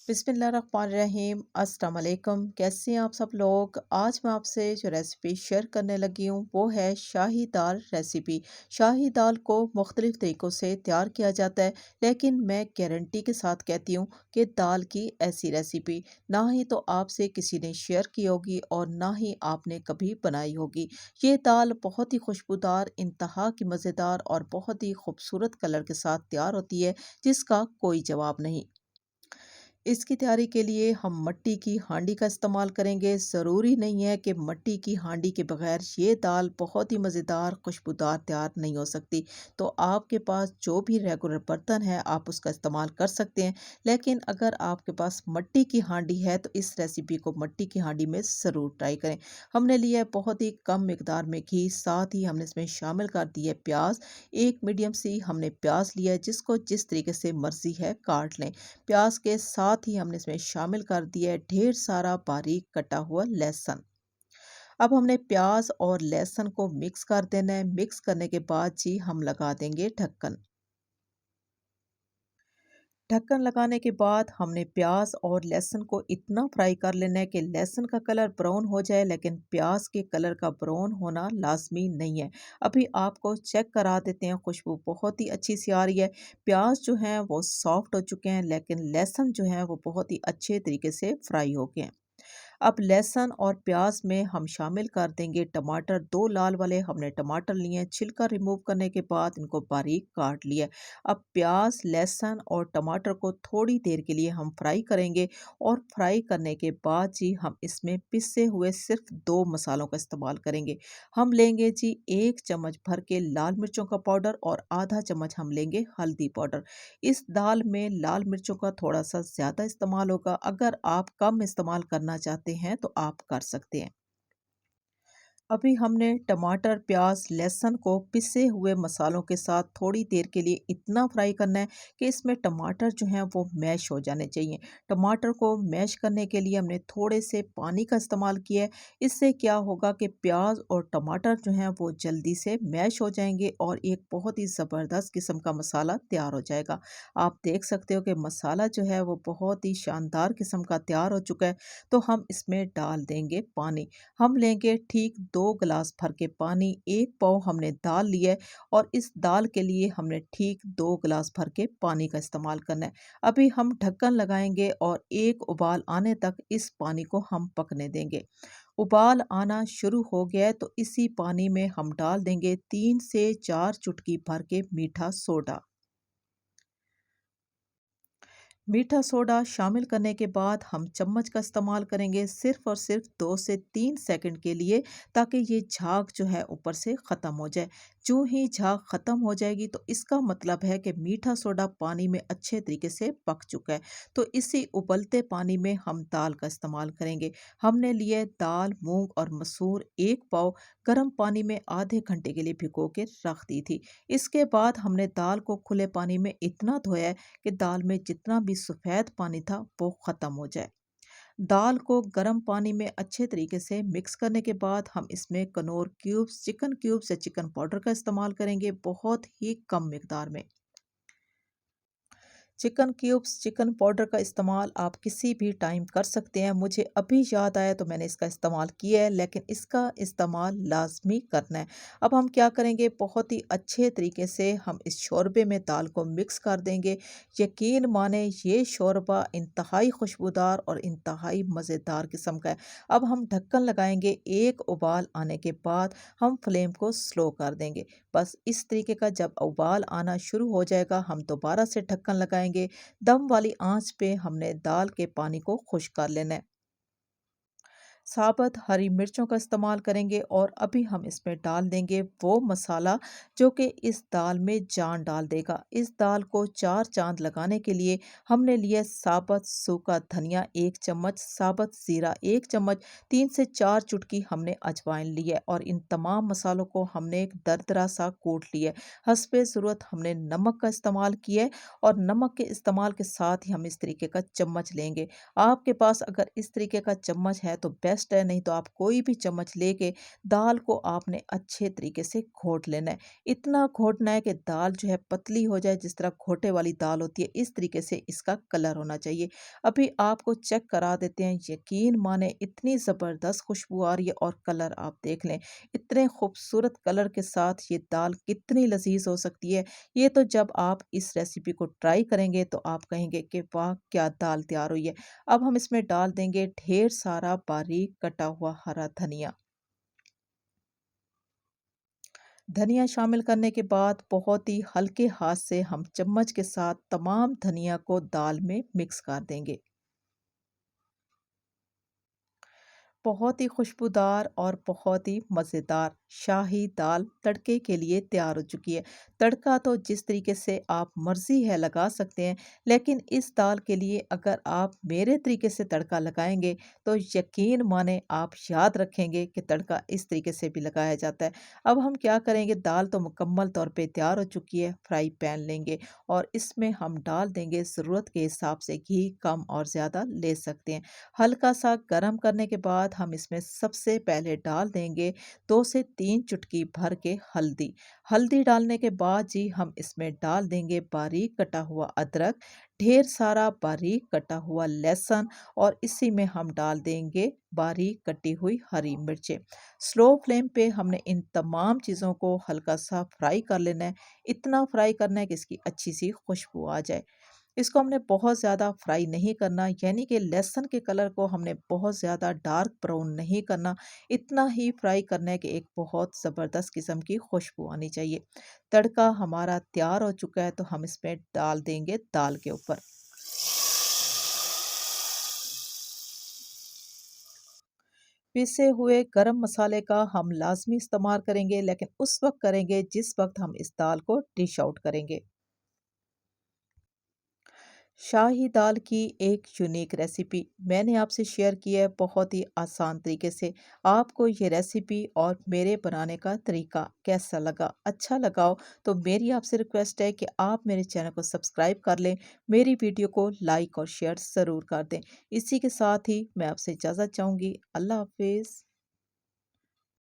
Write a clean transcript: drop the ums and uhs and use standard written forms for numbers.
बिस्मिल्लाहिर्रहमानिर्रहीम अस्सलाम वालेकुम। कैसे हैं आप सब लोग। आज मैं आपसे जो रेसिपी शेयर करने लगी हूँ वो है शाही दाल रेसिपी। शाही दाल को मुख्तलिफ तरीक़ों से तैयार किया जाता है, लेकिन मैं गारंटी के साथ कहती हूँ कि दाल की ऐसी रेसिपी ना ही तो आपसे किसी ने शेयर की होगी और ना ही आपने कभी बनाई होगी। ये दाल बहुत ही खुशबूदार, इंतहा की मज़ेदार और बहुत ही खूबसूरत कलर के साथ तैयार होती है, जिसका कोई जवाब नहीं। इसकी तैयारी के लिए हम मिट्टी की हांडी का इस्तेमाल करेंगे। ज़रूरी नहीं है कि मिट्टी की हांडी के बगैर ये दाल बहुत ही मज़ेदार खुशबूदार तैयार नहीं हो सकती। तो आपके पास जो भी रेगुलर बर्तन है आप उसका इस्तेमाल कर सकते हैं, लेकिन अगर आपके पास मिट्टी की हांडी है तो इस रेसिपी को मिट्टी की हांडी में ज़रूर ट्राई करें। हमने लिया है बहुत ही कम मिकदार में घी, साथ ही हमने इसमें शामिल कर दिए प्याज। एक मीडियम सी हमने प्याज लिया है, जिसको जिस तरीके से मर्ज़ी है काट लें। प्याज के साथ ही हमने इसमें शामिल कर दिया है ढेर सारा बारीक कटा हुआ लहसुन। अब हमने प्याज और लहसुन को मिक्स कर देना है। मिक्स करने के बाद जी हम लगा देंगे ढक्कन। ढक्कन लगाने के बाद हमने प्याज और लहसुन को इतना फ्राई कर लेना है कि लहसुन का कलर ब्राउन हो जाए, लेकिन प्याज के कलर का ब्राउन होना लाजमी नहीं है। अभी आपको चेक करा देते हैं, खुशबू बहुत ही अच्छी सी आ रही है। प्याज जो है वो सॉफ्ट हो चुके हैं, लेकिन लहसुन जो है वो बहुत ही अच्छे तरीके से फ्राई हो गए हैं। अब लहसुन और प्याज में हम शामिल कर देंगे टमाटर। दो लाल वाले हमने टमाटर लिए हैं, छिलका रिमूव करने के बाद इनको बारीक काट लिया। अब प्याज, लहसुन और टमाटर को थोड़ी देर के लिए हम फ्राई करेंगे और फ्राई करने के बाद जी हम इसमें पिसे हुए सिर्फ दो मसालों का इस्तेमाल करेंगे। हम लेंगे जी एक चम्मच भर के लाल मिर्चों का पाउडर और आधा चम्मच हम लेंगे हल्दी पाउडर। इस दाल में लाल मिर्चों का थोड़ा सा ज़्यादा इस्तेमाल होगा। अगर आप कम इस्तेमाल करना चाहते हैं तो आप कर सकते हैं। अभी हमने टमाटर, प्याज, लहसुन को पिसे हुए मसालों के साथ थोड़ी देर के लिए इतना फ्राई करना है कि इसमें टमाटर जो हैं वो मैश हो जाने चाहिए। टमाटर को मैश करने के लिए हमने थोड़े से पानी का इस्तेमाल किया है। इससे क्या होगा कि प्याज और टमाटर जो हैं वो जल्दी से मैश हो जाएंगे और एक बहुत ही ज़बरदस्त किस्म का मसाला तैयार हो जाएगा। आप देख सकते हो कि मसाला जो है वो बहुत ही शानदार किस्म का तैयार हो चुका है। तो हम इसमें डाल देंगे पानी। हम लेंगे ठीक 2 गिलास भर के पानी। एक पाव हमने दाल लिया है और इस दाल के लिए हमने ठीक 2 गिलास भर के पानी का इस्तेमाल करना है। अभी हम ढक्कन लगाएंगे और एक उबाल आने तक इस पानी को हम पकने देंगे। उबाल आना शुरू हो गया है तो इसी पानी में हम डाल देंगे 3 से 4 चुटकी भर के मीठा सोडा। मीठा सोडा शामिल करने के बाद हम चम्मच का इस्तेमाल करेंगे सिर्फ और सिर्फ 2 से 3 सेकंड के लिए, ताकि ये झाग जो है ऊपर से ख़त्म हो जाए। जो ही झाग ख़त्म हो जाएगी तो इसका मतलब है कि मीठा सोडा पानी में अच्छे तरीके से पक चुका है। तो इसी उबलते पानी में हम दाल का इस्तेमाल करेंगे। हमने लिए दाल, मूंग और मसूर एक पाव गर्म पानी में आधे घंटे के लिए भिगो के रख दी थी। इसके बाद हमने दाल को खुले पानी में इतना धोया है कि दाल में जितना भी सफ़ेद पानी था वो ख़त्म हो जाए। दाल को गर्म पानी में अच्छे तरीके से मिक्स करने के बाद हम इसमें कनौर क्यूब्स, चिकन क्यूब्स या चिकन पाउडर का इस्तेमाल करेंगे, बहुत ही कम मिकदार में। चिकन क्यूब्स, चिकन पाउडर का इस्तेमाल आप किसी भी टाइम कर सकते हैं। मुझे अभी याद आया तो मैंने इसका इस्तेमाल किया है, लेकिन इसका इस्तेमाल लाज़मी करना है। अब हम क्या करेंगे, बहुत ही अच्छे तरीके से हम इस शोरबे में दाल को मिक्स कर देंगे। यकीन माने ये शोरबा इंतहाई खुशबूदार और इंतहाई मज़ेदार किस्म का है। अब हम ढक्कन लगाएंगे। एक उबाल आने के बाद हम फ्लेम को स्लो कर देंगे। बस इस तरीके का जब उबाल आना शुरू हो जाएगा हम दोबारा से ढक्कन लगाएंगे। दम वाली आंच पे हमने दाल के पानी को खुश्क कर लेना है। साबुत हरी मिर्चों का इस्तेमाल करेंगे और अभी हम इसमें डाल देंगे वो मसाला जो कि इस दाल में जान डाल देगा। इस दाल को चार चांद लगाने के लिए हमने लिया साबुत सूखा धनिया 1 चम्मच, साबुत ज़ीरा 1 चम्मच, 3 से 4 चुटकी हमने अजवाइन ली है और इन तमाम मसालों को हमने एक दरदरा सा कूट लिया है। हस्बे ज़रूरत हमने नमक का इस्तेमाल किया है और नमक के इस्तेमाल के साथ ही हम इस तरीके का चम्मच लेंगे। आपके पास अगर इस तरीके का चम्मच है तो बेस्ट बेस्ट है, नहीं तो आप कोई भी चम्मच लेके दाल को आपने अच्छे तरीके से घोट लेना है। इतना घोटना है कि दाल जो है पतली हो जाए, जिस तरह घोटे वाली दाल होती है, इस तरीके से इसका कलर होना चाहिए। अभी आपको चेक करा देते हैं, यकीन माने इतनी ज़बरदस्त खुशबू आ रही है और कलर आप देख लें। इतने खूबसूरत कलर के साथ ये दाल कितनी लज़ीज़ हो सकती है। ये तो जब आप इस रेसिपी को ट्राई करेंगे तो आप कहेंगे कि वाह! क्या दाल तैयार हुई है। अब हम इसमें डाल देंगे ढेर सारा बारीक कटा हुआ हरा धनिया। धनिया शामिल करने के बाद बहुत ही हल्के हाथ से हम चम्मच के साथ तमाम धनिया को दाल में मिक्स कर देंगे। बहुत ही खुशबूदार और बहुत ही मज़ेदार शाही दाल तड़के के लिए तैयार हो चुकी है। तड़का तो जिस तरीके से आप मर्ज़ी है लगा सकते हैं, लेकिन इस दाल के लिए अगर आप मेरे तरीके से तड़का लगाएँगे, तो यकीन माने आप याद रखेंगे कि तड़का इस तरीके से भी लगाया जाता है। अब हम क्या करेंगे, दाल तो मुकम्मल तौर पे तैयार हो चुकी है, फ्राई पैन लेंगे और इसमें हम डाल देंगे ज़रूरत के हिसाब से घी, कम और ज़्यादा ले सकते हैं। हल्का-सा गरम करने के बाद हम इसमें सबसे पहले डाल देंगे 2 से 3 चुटकी भर के हल्दी। हल्दी डालने के बाद जी हम इसमें डाल देंगे बारीक कटा हुआ अदरक, ढेर सारा बारीक कटा हुआ लहसुन और इसी में हम डाल देंगे बारीक कटी हुई हरी मिर्चें। स्लो फ्लेम पे हमने इन तमाम चीज़ों को हल्का-सा फ्राई कर लेना है। इतना फ्राई करना है कि इसकी अच्छी-सी खुशबू आ जाए। इसको हमने बहुत ज़्यादा फ्राई नहीं करना, यानी कि लहसुन के कलर को हमने बहुत ज़्यादा डार्क ब्राउन नहीं करना। इतना ही फ्राई करना है कि एक बहुत ज़बरदस्त किस्म की खुशबू आनी चाहिए। तड़का हमारा तैयार हो चुका है तो हम इसमें डाल देंगे दाल के ऊपर। पिसे हुए गरम मसाले का हम लाज़मी इस्तेमाल करेंगे, लेकिन उस वक़्त करेंगे जिस वक़्त हम इस दाल को डिश आउट करेंगे। शाही दाल की एक यूनिक रेसिपी मैंने आपसे शेयर की है, बहुत ही आसान तरीके से। आपको ये रेसिपी और मेरे बनाने का तरीका कैसा लगा? अच्छा लगा हो तो मेरी आपसे रिक्वेस्ट है कि आप मेरे चैनल को सब्सक्राइब कर लें, मेरी वीडियो को लाइक और शेयर ज़रूर कर दें। इसी के साथ ही मैं आपसे इजाज़त चाहूँगी। अल्लाह हाफ़िज़।